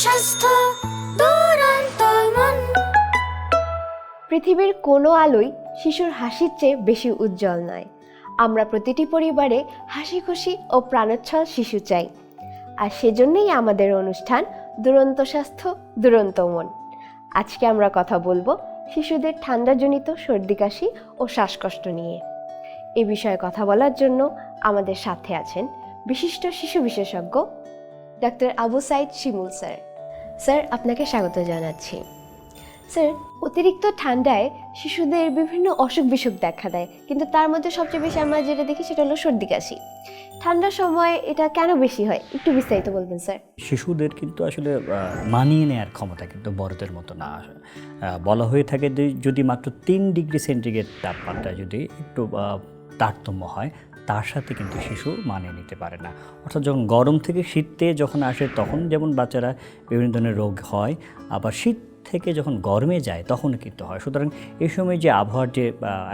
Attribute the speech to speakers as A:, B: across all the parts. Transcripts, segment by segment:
A: স্বাস্থ্য দুরন্তমন।
B: পৃথিবীর কোনো আলোই শিশুর হাসির চেয়ে বেশি উজ্জ্বল নয়। আমরা প্রতিটি পরিবারে হাসি খুশি ও প্রাণোচ্ছল শিশু চাই, আর সেজন্যই আমাদের অনুষ্ঠান দুরন্ত স্বাস্থ্য দুরন্ত মন। আজকে আমরা কথা বলবো শিশুদের ঠান্ডাজনিত সর্দি কাশি ও শ্বাসকষ্ট নিয়ে। এ বিষয়ে কথা বলার জন্য আমাদের সাথে আছেন বিশিষ্ট শিশু বিশেষজ্ঞ ডাক্তার আবু সাইদ শিমুল স্যার। স্যার, আপনাকে স্বাগত জানাচ্ছি। স্যার, অতিরিক্ত ঠান্ডায় শিশুদের বিভিন্ন অসুখ বিসুখ দেখা দেয়, কিন্তু তার মধ্যে সবচেয়ে বেশি আমরা যেটা দেখি সেটা হলো সর্দি কাশি। ঠান্ডার সময় এটা কেন বেশি হয়, একটু বিস্তারিত বলবেন স্যার?
C: শিশুদের কিন্তু আসলে মানিয়ে নেওয়ার ক্ষমতা কিন্তু বড়দের মতো না। বলা হয়ে থাকে যে যদি মাত্র 3 ডিগ্রি সেন্টিগ্রেড তাপমাত্রা যদি একটু তারতম্য হয়, তার সাথে কিন্তু শিশু মানিয়ে নিতে পারে না। অর্থাৎ যখন গরম থেকে শীতে যখন আসে তখন যেমন বাচ্চারা বিভিন্ন ধরনের রোগ হয়, আবার শীত থেকে যখন গরমে যায় তখন কিন্তু হয়। সুতরাং এই সময় যে আবহাওয়ার যে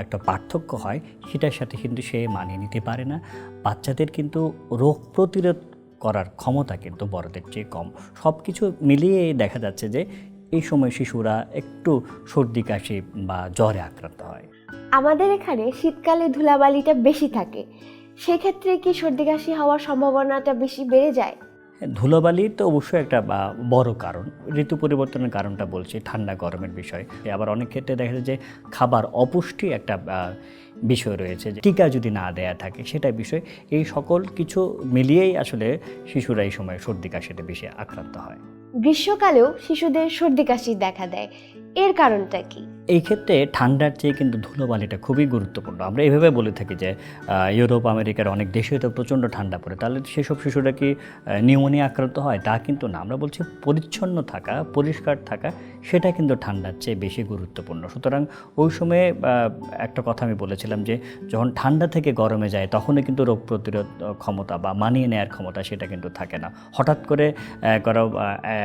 C: একটা পার্থক্য হয় সেটার সাথে কিন্তু সে মানিয়ে নিতে পারে না। বাচ্চাদের কিন্তু রোগ প্রতিরোধ করার ক্ষমতা কিন্তু বড়দের চেয়ে কম। সব কিছু মিলিয়ে দেখা যাচ্ছে যে এই সময় শিশুরা একটু সর্দি কাশি বা জ্বরে আক্রান্ত হয়।
B: আমাদের এখানে শীতকালে ধুলাবালিটা বেশি থাকে, সেক্ষেত্রে কি সর্দি কাশি হওয়ার সম্ভাবনাটা বেশি বেড়ে যায়?
C: ধুলোবালি তো অবশ্যই একটা বড় কারণ। ঋতু পরিবর্তনের কারণটা বলছি, ঠান্ডা গরমের বিষয়। আবার অনেক ক্ষেত্রে দেখা যায় যে খাবার অপুষ্টি একটা বিষয় রয়েছে, যে টিকা যদি না দেয়া থাকে সেটা বিষয়। এই সকল কিছু মিলিয়েই আসলে শিশুরা এই সময় সর্দি কাশিতে বেশি আক্রান্ত হয়।
B: গ্রীষ্মকালেও শিশুদের সর্দি কাশি দেখা দেয়, এর কারণটা কি?
C: এই ক্ষেত্রে ঠান্ডার চেয়ে কিন্তু ধুলোবালিটা খুবই গুরুত্বপূর্ণ। আমরা এইভাবে বলে থাকি যে ইউরোপ আমেরিকার অনেক দেশে তো প্রচণ্ড ঠান্ডা পড়ে, তাহলে সেসব শিশুরা কি নিউমোনিয়া আক্রান্ত হয়? তা কিন্তু না। আমরা বলছি পরিচ্ছন্ন থাকা, পরিষ্কার থাকা, সেটা কিন্তু ঠান্ডার চেয়ে বেশি গুরুত্বপূর্ণ। সুতরাং ওই সময়ে একটা কথা আমি বলেছিলাম যে যখন ঠান্ডা থেকে গরমে যায় তখনই কিন্তু রোগ প্রতিরোধ ক্ষমতা বা মানিয়ে নেওয়ার ক্ষমতা সেটা কিন্তু থাকে না। হঠাৎ করে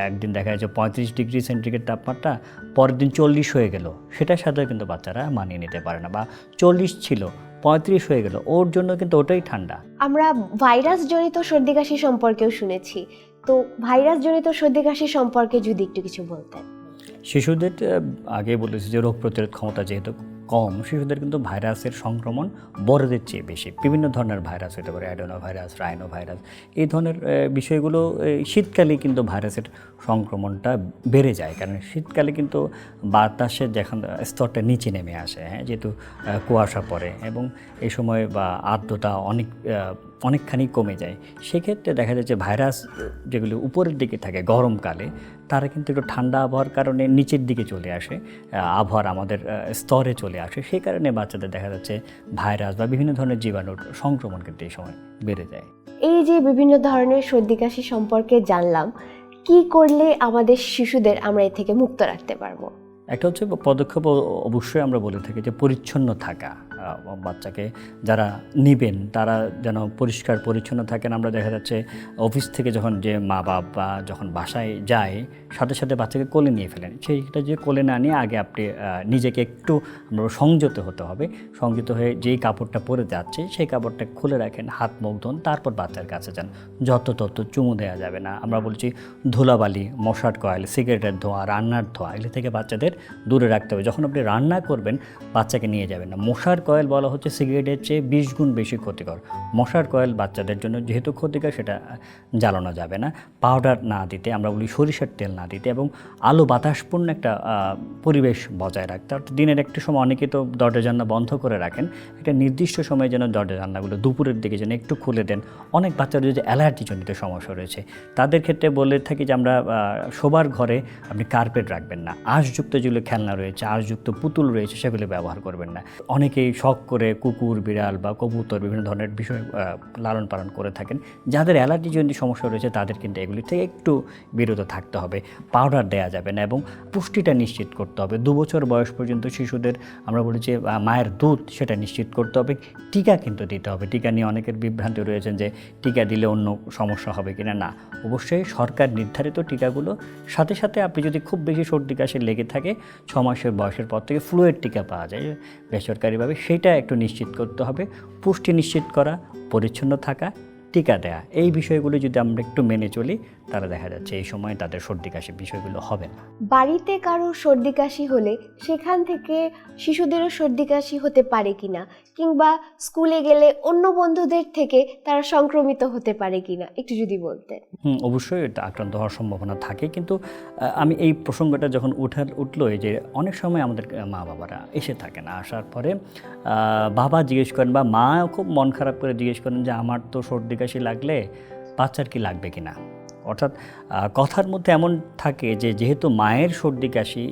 C: একদিন দেখা যায় যে 35 ডিগ্রি সেন্টিগ্রেড তাপমাত্রা, পরের দিন 40 হয়ে গেল, সেটার সাথেও কিন্তু বাচ্চারা মানিয়ে নিতে পারে না। বা 40 ছিল 35 হয়ে গেল, ওর জন্য কিন্তু ওটাই ঠান্ডা।
B: আমরা ভাইরাস জনিত সর্দি কাশি সম্পর্কেও শুনেছি, তো ভাইরাস জনিত সর্দি কাশি সম্পর্কে যদি একটু কিছু বলতেন।
C: শিশুদের আগে বলেছি যে রোগ প্রতিরোধ ক্ষমতা যেহেতু কম, শিশুদের কিন্তু ভাইরাসের সংক্রমণ বড়দের চেয়ে বেশি। বিভিন্ন ধরনের ভাইরাস হতে পারে, অ্যাডেনো ভাইরাস, রাইনো ভাইরাস, এই ধরনের বিষয়গুলো। শীতকালে কিন্তু ভাইরাসের সংক্রমণটা বেড়ে যায়, কারণ শীতকালে কিন্তু বাতাসের যখন স্তরটা নিচে নেমে আসে, যেহেতু কুয়াশা পড়ে এবং এই সময় বা আর্দ্রতা অনেকখানি কমে যায়, সেক্ষেত্রে দেখা যায় যে ভাইরাস যেগুলো উপরের দিকে থাকে গরমকালে, তারা কিন্তু একটু ঠান্ডা আবহাওয়ার কারণে নিচের দিকে চলে আসে, আবহাওয়ার আমাদের স্তরে চলে আসে। সেই কারণে বাচ্চাদের দেখা যাচ্ছে ভাইরাস বা বিভিন্ন ধরনের জীবাণুর সংক্রমণ কিন্তু এই সময় বেড়ে যায়।
B: এই যে বিভিন্ন ধরনের সর্দি কাশি সম্পর্কে জানলাম, কি করলে আমাদের শিশুদের আমরা এ থেকে মুক্ত রাখতে পারবো?
C: একটা হচ্ছে পদক্ষেপ, অবশ্যই আমরা বলে থাকি যে পরিচ্ছন্ন থাকা। বাচ্চাকে যারা নিবেন তারা যেন পরিষ্কার পরিচ্ছন্ন থাকেন। আমরা দেখা যাচ্ছে অফিস থেকে যখন যে মা বাবা যখন বাসায় যায়, সাথে সাথে বাচ্চাকে কোলে নিয়ে ফেলেন। সেইটা যে কোলে না নিয়ে আগে আপনি নিজেকে একটু আমরা সংযত হতে হবে। সংযত হয়ে যেই কাপড়টা পরে যাচ্ছে সেই কাপড়টা খুলে রাখেন, হাত মুখ ধোন, তারপর বাচ্চার কাছে যান। যত তত চুমু দেওয়া যাবে না। আমরা বলছি ধুলাবালি, মশার কয়েল, সিগারেটের ধোঁয়া, রান্নার ধোঁয়া, এগুলো থেকে বাচ্চাদের দূরে রাখতে হবে। যখন আপনি রান্না করবেন বাচ্চাকে নিয়ে যাবেন না। মশার কয়েল বলা হচ্ছে সিগারেটের চেয়ে 20 গুণ বেশি ক্ষতিকর। মশার কয়েল বাচ্চাদের জন্য যেহেতু ক্ষতিকর, সেটা জ্বালানো যাবে না। পাউডার না দিতে, আমরা বলি সরিষার তেল না দিতে, এবং আলো বাতাসপূর্ণ একটা পরিবেশ বজায় রাখতে। অর্থাৎ দিনের একটা সময় অনেকে তো দরজা জানলা বন্ধ করে রাখেন, একটা নির্দিষ্ট সময় যেন দরজা জানলাগুলো দুপুরের দিকে যেন একটু খুলে দেন। অনেক বাচ্চাদের যে অ্যালার্জিজনিত সমস্যা রয়েছে তাদের ক্ষেত্রে বলে থাকি যে আমরা শোবার ঘরে আপনি কার্পেট রাখবেন না। আঁশযুক্ত যেগুলো খেলনা রয়েছে, আঁশযুক্ত পুতুল রয়েছে, সেগুলো ব্যবহার করবেন না। অনেকেই শখ করে কুকুর, বিড়াল বা কবুতর বিভিন্ন ধরনের বিষয় লালন পালন করে থাকেন। যাদের অ্যালার্জিজনিত সমস্যা রয়েছে তাদের কিন্তু এগুলি থেকে একটু বিরত থাকতে হবে। পাউডার দেওয়া যাবে না এবং পুষ্টিটা নিশ্চিত করতে হবে। 2 বছর বয়স পর্যন্ত শিশুদের আমরা বলি যে মায়ের দুধ সেটা নিশ্চিত করতে হবে। টিকা কিন্তু দিতে হবে। টিকা নিয়ে অনেকের বিভ্রান্তি রয়েছেন যে টিকা দিলে অন্য সমস্যা হবে কিনা। না, অবশ্যই সরকার নির্ধারিত টিকাগুলো, সাথে সাথে আপনি যদি খুব বেশি সর্দি কাশি লেগে থাকে 6 মাসের বয়সের পর থেকে ফ্লুয়েড টিকা পাওয়া যায় বেসরকারিভাবে, সেটা একটু নিশ্চিত করতে হবে। পুষ্টি নিশ্চিত করা, পরিচ্ছন্ন থাকা, টিকা দেয়া, এই বিষয়গুলো যদি আমরা একটু মেনে চলি, তারা দেখা যাচ্ছে এই সময় তাদের সর্দি কাশি বিষয়গুলো হবে না।
B: বাড়িতে কারো সর্দি কাশি হলে সেখান থেকে শিশুদেরও সর্দি কাশি হতে পারে কিনা, কিংবা স্কুলে গেলে অন্য বন্ধুদের থেকে তারা সংক্রমিত হতে পারে কিনা একটু যদি বলতেন।
C: অবশ্যই এটা আক্রান্ত হওয়ার সম্ভাবনা থাকে, কিন্তু আমি এই প্রসঙ্গটা যখন উঠলো, এই যে অনেক সময় আমাদের মা বাবারা এসে থাকে না, আসার পরে বাবা জিজ্ঞেস করেন বা মা খুব মন খারাপ করে জিজ্ঞেস করেন যে আমার তো সর্দি কাশি লাগলে বাচ্চার কি লাগবে কিনা। অর্থাৎ কথার মধ্যে এমন থাকে যে যেহেতু মায়ের সর্দি কাশি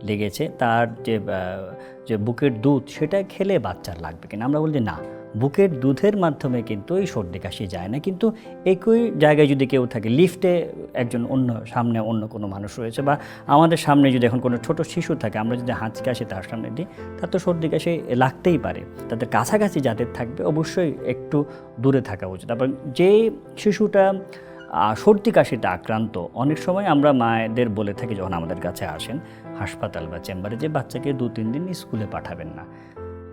C: লেগেছে, তার যে বুকের দুধ সেটা খেলে বাচ্চার লাগবে কিনা। আমরা বলি না, বুকের দুধের মাধ্যমে কিন্তু এই সর্দি কাশি যায় না। কিন্তু একই জায়গায় যদি কেউ থাকে, লিফটে একজন সামনে অন্য কোনো মানুষ রয়েছে, বা আমাদের সামনে যদি এখন কোনো ছোট শিশু থাকে, আমরা যদি হাঁচি কাশি তার সামনে দিই, তার তো সর্দি কাশি লাগতেই পারে। তাদের কাছাকাছি যাদের থাকবে অবশ্যই একটু দূরে থাকা উচিত। আবার যেই শিশুটা সর্দি কাশিতে আক্রান্ত, অনেক সময় আমরা মায়েদের বলে থাকি যখন আমাদের কাছে আসেন হাসপাতাল বা চেম্বারে, যে বাচ্চাকে 2-3 দিন স্কুলে পাঠাবেন না।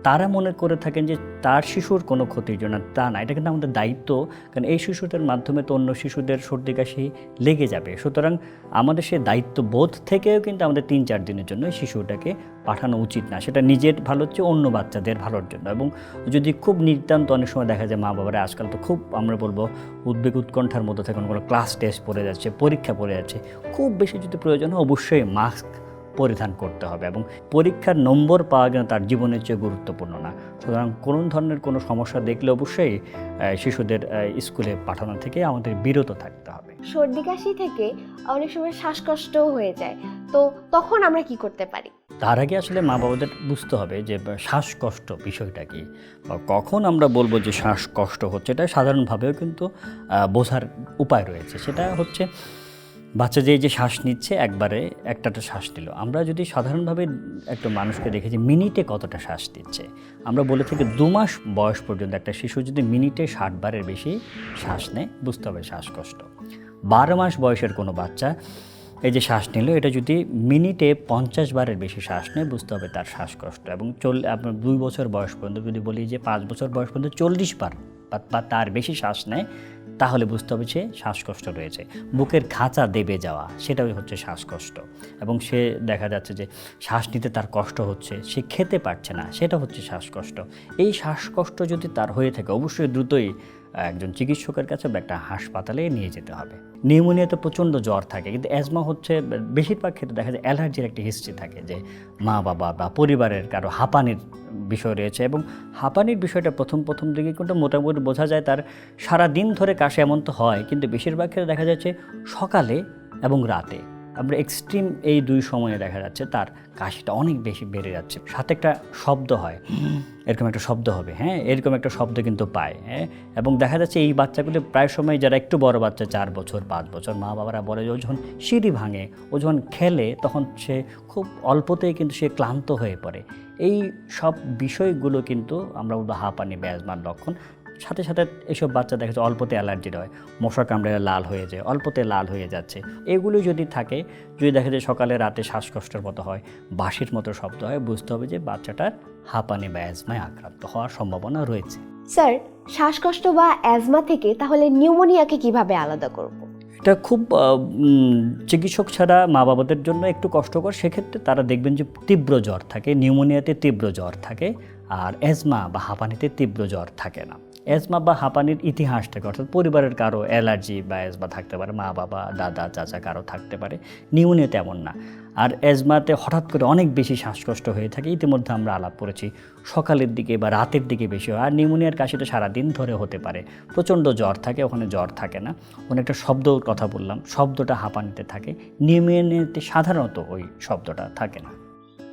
C: তারা মনে করে থাকেন যে তার শিশুর কোনো ক্ষতির জন্য, তা না, এটা কিন্তু আমাদের দায়িত্ব। কারণ এই শিশুদের মাধ্যমে তো অন্য শিশুদের সর্দি কাশি লেগে যাবে। সুতরাং আমাদের সে দায়িত্ববোধ থেকেও কিন্তু আমাদের 3-4 দিনের জন্য শিশুটাকে পাঠানো উচিত না। সেটা নিজের ভালো হচ্ছে, অন্য বাচ্চাদের ভালোর জন্য। এবং যদি খুব নিতান্ত, অনেক সময় দেখা যায় মা বাবারা আজকাল তো খুব, আমরা বলবো, উদ্বেগ উৎকণ্ঠার মধ্যে থাকেন, কোনো ক্লাস টেস্ট পড়ে যাচ্ছে, পরীক্ষা পড়ে যাচ্ছে, খুব বেশি যদি প্রয়োজন হয় অবশ্যই মাস্ক পরিধান করতে হবে। এবং পরীক্ষার নম্বর পাওয়া কিন্তু তার জীবনের চেয়ে গুরুত্বপূর্ণ না। সুতরাং কোনো ধরনের কোনো সমস্যা দেখলে অবশ্যই শিশুদের স্কুলে পাঠানো থেকে আমাদের বিরত থাকতে হবে।
B: সর্দি কাশি থেকে অনেক সময় শ্বাসকষ্টও হয়ে যায়, তো তখন আমরা কি করতে পারি?
C: তার আগে আসলে মা বাবাদের বুঝতে হবে যে শ্বাসকষ্ট বিষয়টা কি, বা কখন আমরা বলবো যে শ্বাসকষ্ট হচ্ছে। এটা সাধারণভাবেও কিন্তু বোঝার উপায় রয়েছে। সেটা হচ্ছে বাচ্চা যে শ্বাস নিচ্ছে, একবারে একটা শ্বাস নিল। আমরা যদি সাধারণভাবে একটা মানুষকে দেখেছি মিনিটে কতটা শ্বাস দিচ্ছে, আমরা বলে থাকি 2 মাস বয়স পর্যন্ত একটা শিশু যদি মিনিটে 60 বারের বেশি শ্বাস নেয়, বুঝতে হবে শ্বাসকষ্ট। 12 মাস বয়সের কোনো বাচ্চা এই যে শ্বাস নিল, এটা যদি মিনিটে 50 বারের বেশি শ্বাস নেয়, বুঝতে হবে তার শ্বাসকষ্ট। এবং আপনার 2 বছর বয়স পর্যন্ত যদি বলি যে 5 বছর বয়স পর্যন্ত 40 বার বা তার বেশি শ্বাস নেয়, তাহলে বুঝতে হবে সে শ্বাসকষ্ট রয়েছে। বুকের খাঁচা দেবে যাওয়া, সেটাই হচ্ছে শ্বাসকষ্ট। এবং সে দেখা যাচ্ছে যে শ্বাস নিতে তার কষ্ট হচ্ছে, সে খেতে পারছে না, সেটা হচ্ছে শ্বাসকষ্ট। এই শ্বাসকষ্ট যদি তার হয়ে থাকে, অবশ্যই দ্রুতই একজন চিকিৎসকের কাছে বা একটা হাসপাতালে নিয়ে যেতে হবে। নিউমোনিয়াতে প্রচণ্ড জ্বর থাকে, কিন্তু অ্যাজমা হচ্ছে বেশিরভাগ ক্ষেত্রে দেখা যায় অ্যালার্জির একটা হিস্ট্রি থাকে, যে মা বাবা বা পরিবারের কারো হাঁপানির বিষয় রয়েছে। এবং হাঁপানির বিষয়টা প্রথম দিকে কিন্তু মোটামুটি বোঝা যায়, তার সারা দিন ধরে কাশি এমন তো হয়, কিন্তু বেশিরভাগ ক্ষেত্রে দেখা যাচ্ছে সকালে এবং রাতে, আমরা এক্সট্রিম এই 2 সময়ে দেখা যাচ্ছে তার কাশিটা অনেক বেশি বেড়ে যাচ্ছে। সাথে একটা শব্দ হয়, এরকম একটা শব্দ হবে, হ্যাঁ, এরকম একটা শব্দ কিন্তু পায়, হ্যাঁ। এবং দেখা যাচ্ছে এই বাচ্চাগুলো প্রায় সময়, যারা একটু বড় বাচ্চা, 4 বছর 5 বছর, মা বাবারা বলে যে ও যখন সিঁড়ি ভাঙে, ও যখন খেলে, তখন সে খুব অল্পতেই কিন্তু সে ক্লান্ত হয়ে পড়ে। এই সব বিষয়গুলো কিন্তু আমরা বলবো হাঁপানি বা অ্যাজমার লক্ষণ। সাথে সাথে এসব বাচ্চা দেখা যাচ্ছে অল্পতে অ্যালার্জিড হয়, মশা কামড়ে লাল হয়ে যায়, অল্পতে লাল হয়ে যাচ্ছে। এগুলো যদি থাকে, যদি দেখা যায় সকালে রাতে শ্বাসকষ্টের মতো হয়, বাঁশির মতো শব্দ হয়, বুঝতে হবে যে বাচ্চাটার হাঁপানি বা অ্যাজমায় আক্রান্ত হওয়ার সম্ভাবনা রয়েছে।
B: স্যার, শ্বাসকষ্ট বা অ্যাজমা থেকে তাহলে নিউমোনিয়াকে কিভাবে আলাদা করব?
C: এটা খুব চিকিৎসক ছাড়া মা বাবাদের জন্য একটু কষ্টকর। সেক্ষেত্রে তারা দেখবেন যে তীব্র জ্বর থাকে, নিউমোনিয়াতে তীব্র জ্বর থাকে, আর অ্যাজমা বা হাঁপানিতে তীব্র জ্বর থাকে না। অ্যাজমা বা হাঁপানির ইতিহাস থাকে, অর্থাৎ পরিবারের কারো অ্যালার্জি বা অ্যাজমা থাকতে পারে, মা বাবা দাদা চাচা কারো থাকতে পারে। নিউমোনিয়া তেমন না। আর অ্যাজমাতে হঠাৎ করে অনেক বেশি শ্বাসকষ্ট হয়ে থাকে, ইতিমধ্যে আমরা আলাপ করেছি, সকালের দিকে বা রাতের দিকে বেশি হয়। আর নিউমোনিয়ার কাশিটা সারাদিন ধরে হতে পারে, প্রচণ্ড জ্বর থাকে, ওখানে জ্বর থাকে না। অনেকটা শব্দর কথা বললাম, শব্দটা হাঁপানিতে থাকে, নিউমোনিয়াতে সাধারণত ওই শব্দটা থাকে না।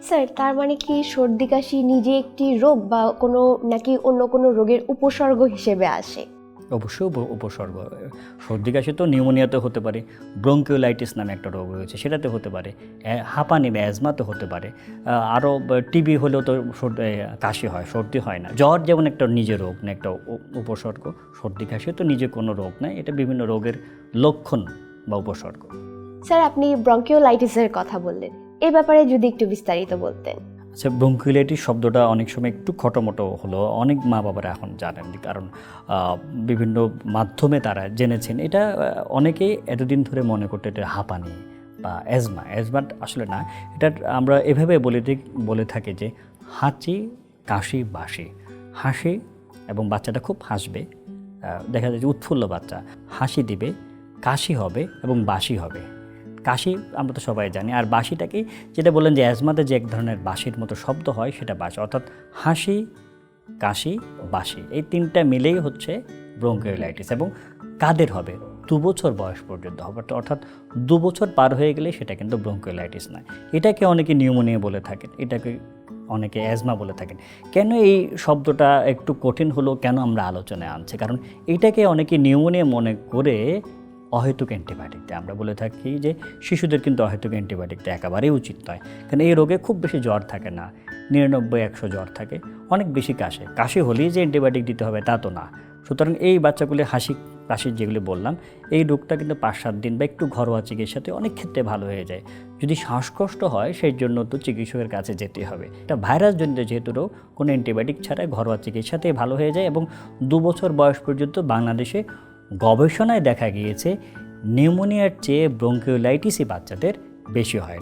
B: স্যার, তার মানে কি সর্দি কাশি নিজে একটি রোগ, বা নাকি অন্য কোনো রোগের উপসর্গ হিসেবে আসে?
C: অবশ্যই উপসর্গ। সর্দি কাশি তো নিউমোনিয়াতে হতে পারে, ব্রঙ্কিওলাইটিস নামে একটা রোগ রয়েছে, সেটাতে হতে পারে, হাঁপানি বা অ্যাজমাতে হতে পারে, আরও টিবি হলেও তো কাশি হয়, সর্দি হয় না। জ্বর যেমন একটা নিজে রোগ না, একটা উপসর্গ। সর্দি কাশি তো নিজে কোনো রোগ নয়, এটা বিভিন্ন রোগের লক্ষণ বা উপসর্গ।
B: স্যার, আপনি ব্রঙ্কিওলাইটিসের কথা বললেন, এ ব্যাপারে যদি একটু বিস্তারিত বলতেন।
C: আচ্ছা, ব্রঙ্কিওলাইটিস শব্দটা অনেক সময় একটু খটোমটো হলো, অনেক মা বাবারা এখন জানেন, কারণ বিভিন্ন মাধ্যমে তারা জেনেছেন। এটা অনেকেই এতদিন ধরে মনে করতে এটা হাঁপানি বা অ্যাজমা আসলে না। এটা আমরা এভাবে বলে থাকি যে হাঁচি, কাশি, বাসি। হাসি এবং বাচ্চাটা খুব হাসবে, দেখা যায় যে উৎফুল্ল বাচ্চা, হাসি দিবে, কাশি হবে এবং বাসি হবে। কাশি আমরা তো সবাই জানি, আর বাসিটাকে যেটা বললেন যে অ্যাজমাতে যে এক ধরনের বাসির মতো শব্দ হয় সেটা বাসি, অর্থাৎ হাসি, কাশি, বাসি, এই তিনটা মিলেই হচ্ছে ব্রঙ্কিওলাইটিস। এবং কাদের হবে? 2 বছর বয়স পর্যন্ত হবে, অর্থাৎ 2 বছর পার হয়ে গেলে সেটা কিন্তু ব্রঙ্কিওলাইটিস নয়। এটাকে অনেকে নিউমোনিয়া বলে থাকেন, এটাকে অনেকে অ্যাজমা বলে থাকেন। কেন এই শব্দটা একটু কঠিন হলো, কেন আমরা আলোচনায় আনছি? কারণ এটাকে অনেকে নিউমোনিয়া মনে করে অহেতুক অ্যান্টিবায়োটিক দেয়। আমরা বলে থাকি যে শিশুদের কিন্তু অহেতুক অ্যান্টিবায়োটিক দেওয়া একেবারেই উচিত নয়, কারণ এই রোগে খুব বেশি জ্বর থাকে না, 99-100 জ্বর থাকে, অনেক বেশি কাশি হলেই যে অ্যান্টিবায়োটিক দিতে হবে তা তো না। সুতরাং এই বাচ্চাগুলি কাশির যেগুলি বললাম, এই রোগটা কিন্তু 5-7 দিন বা একটু ঘরোয়া চিকিৎসাতে অনেক ক্ষেত্রে ভালো হয়ে যায়। যদি শ্বাসকষ্ট হয় সেই জন্য তো চিকিৎসকের কাছে যেতে হবে। এটা ভাইরাসজনিত যেহেতু রোগ, কোনো অ্যান্টিবায়োটিক ছাড়াই ঘরোয়া চিকিৎসাতেই ভালো হয়ে যায়। এবং 2 বছর বয়স পর্যন্ত বাংলাদেশে গবেষণায় দেখা গিয়েছে নিউমোনিয়ার চেয়ে ব্রঙ্কিওলাইটিসই বাচ্চাদের বেশি হয়।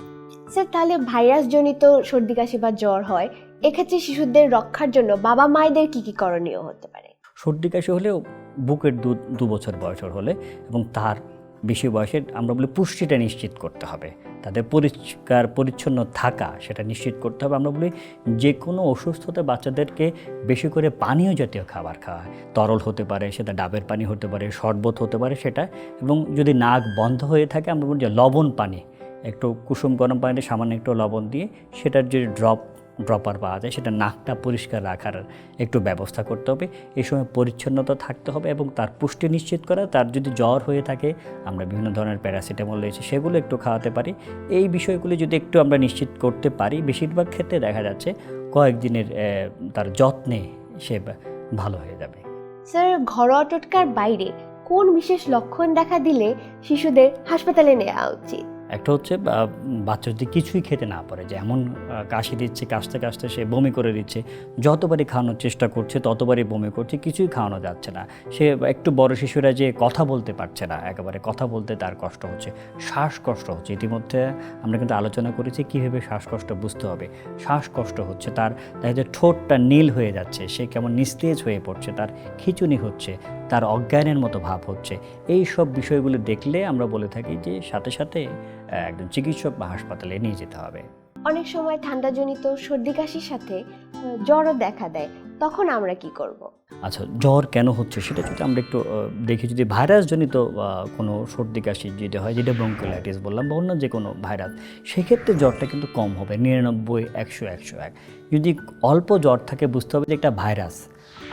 B: স্যার, তাহলে ভাইরাসজনিত সর্দি কাশি বা জ্বর হয়, এক্ষেত্রে শিশুদের রক্ষার জন্য বাবা মায়েদের কি কি করণীয় হতে পারে?
C: সর্দি কাশি হলেও বুকের দুধ 2 বছর বয়সের হলে এবং তার বেশি বয়সের আমরা বলি পুষ্টিটা নিশ্চিত করতে হবে, তাদের পরিষ্কার পরিচ্ছন্ন থাকা সেটা নিশ্চিত করতে হবে। আমরা বলি যে কোনো অসুস্থতা বাচ্চাদেরকে বেশি করে পানীয় জাতীয় খাবার খাওয়া হয়, তরল হতে পারে, সেটা ডাবের পানি হতে পারে, শরবত হতে পারে সেটা। এবং যদি নাক বন্ধ হয়ে থাকে আমরা বলি যে লবণ পানি, একটু কুসুম গরম পানিতে সামান্য একটু লবণ দিয়ে সেটার যে ড্রপার পাওয়া যায় সেটা নাকটা পরিষ্কার রাখার একটু ব্যবস্থা করতে হবে। এই সময় পরিচ্ছন্নতা থাকতে হবে এবং তার পুষ্টি নিশ্চিত করা। তার যদি জ্বর হয়ে থাকে আমরা বিভিন্ন ধরনের প্যারাসিটামল রয়েছে সেগুলো একটু খাওয়াতে পারি। এই বিষয়গুলি যদি একটু আমরা নিশ্চিত করতে পারি, বেশিরভাগ ক্ষেত্রে দেখা যাচ্ছে কয়েকদিনের তার যত্নে সে ভালো হয়ে যাবে।
B: স্যার, ঘরোয়া টোটকার বাইরে কোন বিশেষ লক্ষণ দেখা দিলে শিশুদের হাসপাতালে নেওয়া উচিত?
C: একটা হচ্ছে বাচ্চা যদি কিছুই খেতে না পারে, যে এমন কাশি দিচ্ছে, কাশতে কাশতে সে বমি করে দিচ্ছে, যতবারই খাওয়ানোর চেষ্টা করছে ততবারই বমি করছে, কিছুই খাওয়ানো যাচ্ছে না। সে একটু বড় শিশুরা যে কথা বলতে পারছে না, একেবারে কথা বলতে তার কষ্ট হচ্ছে, শ্বাসকষ্ট হচ্ছে। ইতিমধ্যে আমরা কিন্তু আলোচনা করেছি কীভাবে শ্বাসকষ্ট বুঝতে হবে। শ্বাসকষ্ট হচ্ছে, তার দেখা যায় ঠোঁটটা নীল হয়ে যাচ্ছে, সে কেমন নিস্তেজ হয়ে পড়ছে, তার খিঁচুনি হচ্ছে, তার অজ্ঞানের মতো ভাব হচ্ছে। এই সব বিষয়গুলো দেখলে আমরা বলে থাকি যে সাথে সাথে একজন চিকিৎসক বা হাসপাতালে নিয়ে যেতে হবে।
B: অনেক সময় ঠান্ডাজনিত সর্দি কাশির সাথে জ্বরও দেখা দেয়, তখন আমরা কি করব?
C: আচ্ছা, জ্বর কেন হচ্ছে সেটা যদি আমরা একটু দেখি। যদি ভাইরাসজনিত কোনো সর্দি কাশি যদি হয়, যেটা ব্রঙ্কিওলাইটিস বললাম বা অন্য যে কোনো ভাইরাস, সেক্ষেত্রে জ্বরটা কিন্তু কম হবে, 99, 100, 101। যদি অল্প জ্বর থাকে বুঝতে হবে যে একটা ভাইরাস।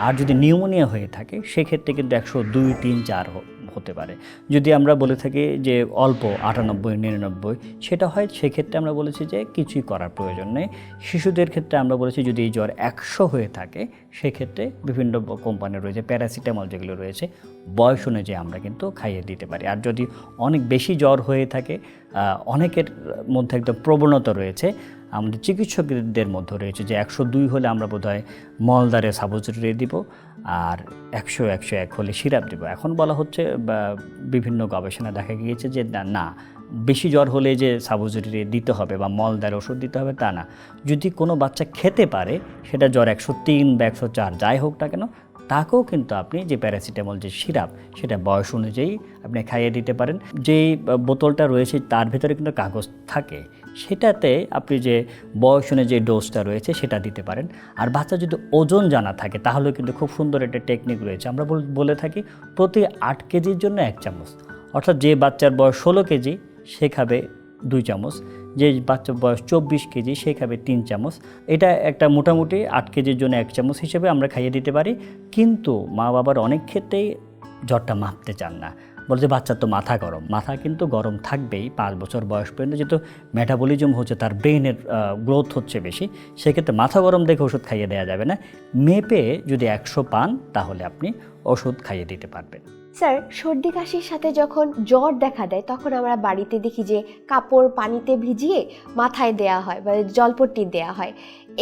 C: আর যদি নিউমোনিয়া হয়ে থাকে সেক্ষেত্রে কিন্তু 102, 3, 4 হতে পারে। যদি আমরা বলে থাকি যে অল্প 98, 99 সেটা হয়, সেক্ষেত্রে আমরা বলেছি যে কিছুই করার প্রয়োজন নেই। শিশুদের ক্ষেত্রে আমরা বলেছি যদি এই জ্বর 100 হয়ে থাকে সেক্ষেত্রে বিভিন্ন কোম্পানির রয়েছে প্যারাসিটামল যেগুলো রয়েছে, বয়স অনুযায়ী আমরা কিন্তু খাইয়ে দিতে পারি। আর যদি অনেক বেশি জ্বর হয়ে থাকে, অনেকের মধ্যে একদম প্রবণতা রয়েছে, আমাদের চিকিৎসকদের মধ্যে রয়েছে যে 102 হলে আমরা বোধহয় মলদারে সাবুজুরি দিব, আর 100, 101 হলে সিরাপ দিব। এখন বলা হচ্ছে বিভিন্ন গবেষণা দেখা গিয়েছে যে না, বেশি জ্বর হলে যে সাবুজুরি দিতে হবে বা মলদারে ওষুধ দিতে হবে তা না। যদি কোনো বাচ্চা খেতে পারে, সেটা জ্বর 103 বা 104 যাই হোক না কেন, তাকেও কিন্তু আপনি যে প্যারাসিটামল যে সিরাপ সেটা বয়স অনুযায়ী আপনি খাইয়ে দিতে পারেন। যেই বোতলটা রয়েছে তার ভেতরে কিন্তু কাগজ থাকে, সেটাতে আপনি যে বয়স অনুযায়ী ডোজটা রয়েছে সেটা দিতে পারেন। আর বাচ্চা যদি ওজন জানা থাকে তাহলে কিন্তু খুব সুন্দর একটা টেকনিক রয়েছে। আমরা বলে থাকি প্রতি 8 কেজির জন্য 1 চামচ, অর্থাৎ যে বাচ্চার বয়স 16 কেজি সে খাবে 2 চামচ, যে বাচ্চার বয়স 24 কেজি সে খাবে 3 চামচ। এটা একটা মোটামুটি 8 কেজির জন্য 1 চামচ হিসেবে আমরা খাইয়ে দিতে পারি। কিন্তু মা বাবার অনেক ক্ষেত্রেই জ্বরটা মাপতে চান না, বলে যে বাচ্চার তো মাথা গরম। মাথা কিন্তু গরম থাকবেই 5 বছর বয়স পর্যন্ত, যেহেতু মেটাবলিজম হচ্ছে, তার ব্রেনের গ্রোথ হচ্ছে বেশি, সেক্ষেত্রে মাথা গরম দেখে ওষুধ খাইয়ে দেওয়া যাবে না। মেপে যদি 100 পান তাহলে আপনি ওষুধ খাইয়ে দিতে পারবেন।
B: স্যার, সর্দি কাশির সাথে যখন জ্বর দেখা দেয় তখন আমরা বাড়িতে দেখি যে কাপড় পানিতে ভিজিয়ে মাথায় দেয়া হয় বা জলপট্টি দেয়া হয়,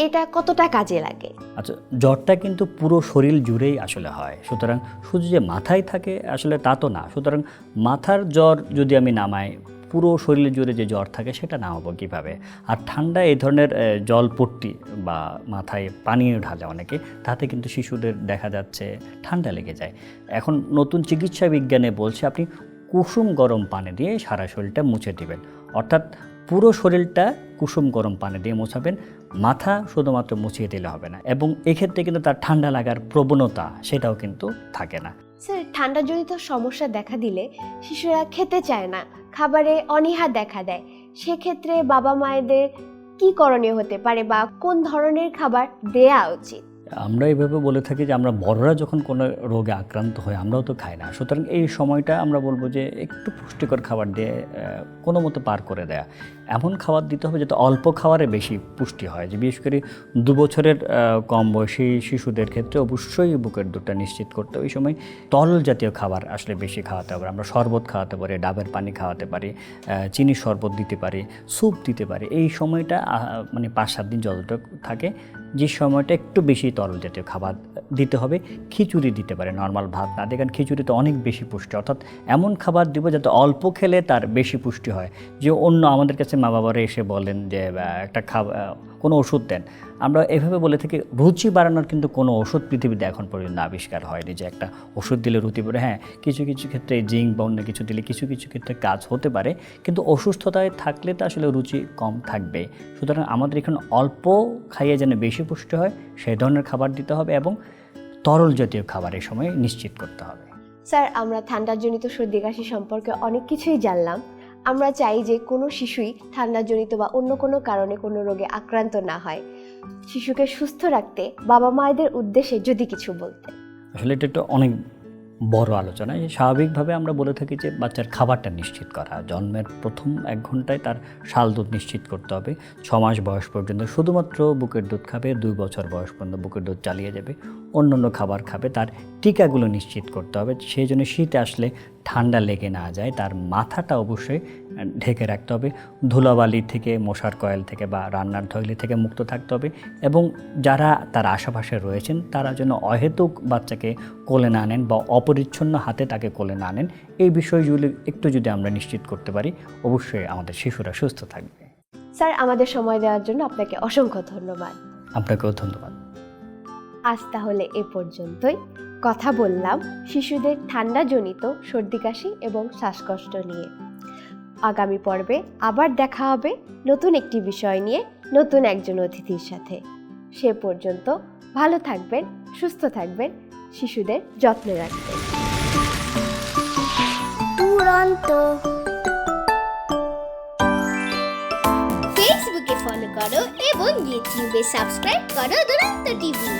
B: এটা কতটা কাজে লাগে?
C: আচ্ছা, জ্বরটা কিন্তু পুরো শরীর জুড়েই আসলে হয়, সুতরাং শুধু যে মাথায় থাকে আসলে তা তো না। সুতরাং মাথার জ্বর যদি আমি নামাই, পুরো শরীর জুড়ে যে জ্বর থাকে সেটা নামাবো কীভাবে? আর ঠান্ডা এই ধরনের জলপট্টি বা মাথায় পানীয় ঢালে অনেকে, তাতে কিন্তু শিশুদের দেখা যাচ্ছে ঠান্ডা লেগে যায়। এখন নতুন চিকিৎসা বিজ্ঞানে বলছে আপনি কুসুম গরম পানি দিয়ে সারা শরীরটা মুছে দিবেন, অর্থাৎ পুরো শরীরটা কুসুম গরম পানি দিয়ে মোছাবেন, মাথা শুধুমাত্র মুছিয়ে দিলে হবে না, এবং এক্ষেত্রে কিন্তু তার ঠান্ডা লাগার প্রবণতা সেটাও কিন্তু থাকে না।
B: স্যার, ঠান্ডাজনিত সমস্যা দেখা দিলে শিশুরা খেতে চায় না, খাবারে অনীহা দেখা দেয়, সেক্ষেত্রে বাবা মায়েদের কি করণীয় হতে পারে বা কোন ধরনের খাবার দেয়া উচিত?
C: আমরা এইভাবে বলে থাকি যে আমরা বড়রা যখন কোনো রোগে আক্রান্ত হই আমরাও তো খাই না, সুতরাং এই সময়টা আমরা বলবো যে একটু পুষ্টিকর খাবার দিয়ে কোনো মতো পার করে দেয়া। এমন খাবার দিতে হবে যাতে অল্প খাবারে বেশি পুষ্টি হয়, যে বিশেষ করে 2 বছরের কম বয়সী শিশুদের ক্ষেত্রে অবশ্যই বুকের দুধটা নিশ্চিত করতে হবে। ওই সময় তরল জাতীয় খাবার আসলে বেশি খাওয়াতে হবে। আমরা শরবত খাওয়াতে পারি, ডাবের পানি খাওয়াতে পারি, চিনির শরবত দিতে পারি, স্যুপ দিতে পারি। এই সময়টা মানে 5-7 দিন যতটুকু থাকে, যে সময়টা একটু বেশি তরল জাতীয় খাবার দিতে হবে। খিচুড়ি দিতে পারে, নর্মাল ভাত না দিয়ে, কারণ খিচুড়িতে অনেক বেশি পুষ্টি, অর্থাৎ এমন খাবার দিব যাতে অল্প খেলে তার বেশি পুষ্টি হয়। যে অন্য আমাদের কাছে মা বাবারা এসে বলেন যে একটা কোনো ওষুধ দেন, আমরা এভাবে বলে থাকি রুচি বাড়ানোর কিন্তু কোনো ওষুধ পৃথিবীতে এখন পর্যন্ত আবিষ্কার হয়নি যে একটা ওষুধ দিলে রুচি বাড়ে। হ্যাঁ, কিছু কিছু ক্ষেত্রে জিঙ্ক বা অন্য কিছু দিলে কিছু কিছু ক্ষেত্রে কাজ হতে পারে, কিন্তু অসুস্থতায় থাকলে তো আসলে রুচি কম থাকবে। সুতরাং আমাদের এখানে অল্প খাইয়ে যেন বেশি পুষ্টি হয় সেই ধরনের খাবার দিতে হবে, এবং তরল জাতীয় খাবার এই সময় নিশ্চিত করতে হবে।
B: স্যার, আমরা ঠান্ডাজনিত সর্দি কাশি সম্পর্কে অনেক কিছুই জানলাম। আমরা চাই যে কোনো শিশুই ঠান্ডাজনিত বা অন্য কোনো কারণে কোনো রোগে আক্রান্ত না হয়। শিশুকে সুস্থ রাখতে বাবা মায়েদের উদ্দেশ্যে যদি কিছু বলতেন।
C: আসলে এটা একটা অনেক বড় আলোচনা। স্বাভাবিকভাবে আমরা বলে থাকি যে বাচ্চার খাবারটা নিশ্চিত করা, জন্মের প্রথম 1 ঘন্টায় তার শাল দুধ নিশ্চিত করতে হবে। 6 মাস বয়স পর্যন্ত শুধুমাত্র বুকের দুধ খাবে, 2 বছর বয়স পর্যন্ত বুকের দুধ চালিয়ে যাবে, অন্যান্য খাবার খাবে। তার টিকাগুলো নিশ্চিত করতে হবে, সেই জন্য শীতে আসলে ঠান্ডা লেগে না যায়। তার মাথাটা অবশ্যই ঢেকে রাখতে হবে, ধুলাবালি থেকে, মশার কয়েল থেকে বা রান্নার ধয়লি থেকে মুক্ত থাকতে হবে, এবং যারা তার আশেপাশে রয়েছেন তারা যেন অহেতুক বাচ্চাকে কোলে না নেন বা অপরিচ্ছন্ন হাতে তাকে কোলে না নেন। এই বিষয়গুলি একটু যদি আমরা নিশ্চিত করতে পারি, অবশ্যই আমাদের শিশুরা সুস্থ থাকবে।
B: স্যার, আমাদের সময় দেওয়ার জন্য আপনাকে অসংখ্য ধন্যবাদ।
C: আপনাকেও ধন্যবাদ।
B: আজ তাহলে এ পর্যন্তই। কথা বললাম শিশুদের ঠান্ডাজনিত সর্দি কাশি এবং শ্বাসকষ্ট নিয়ে। আগামী পর্বে আবার দেখা হবে নতুন একটি বিষয় নিয়ে, নতুন একজন অতিথির সাথে। সে পর্যন্ত ভালো থাকবেন, সুস্থ থাকবেন, শিশুদের যত্নে রাখবেন।
A: দুরন্ত। ফেসবুকে ফলো করো এবং ইউটিউবে সাবস্ক্রাইব করো দুরন্ত টিভি।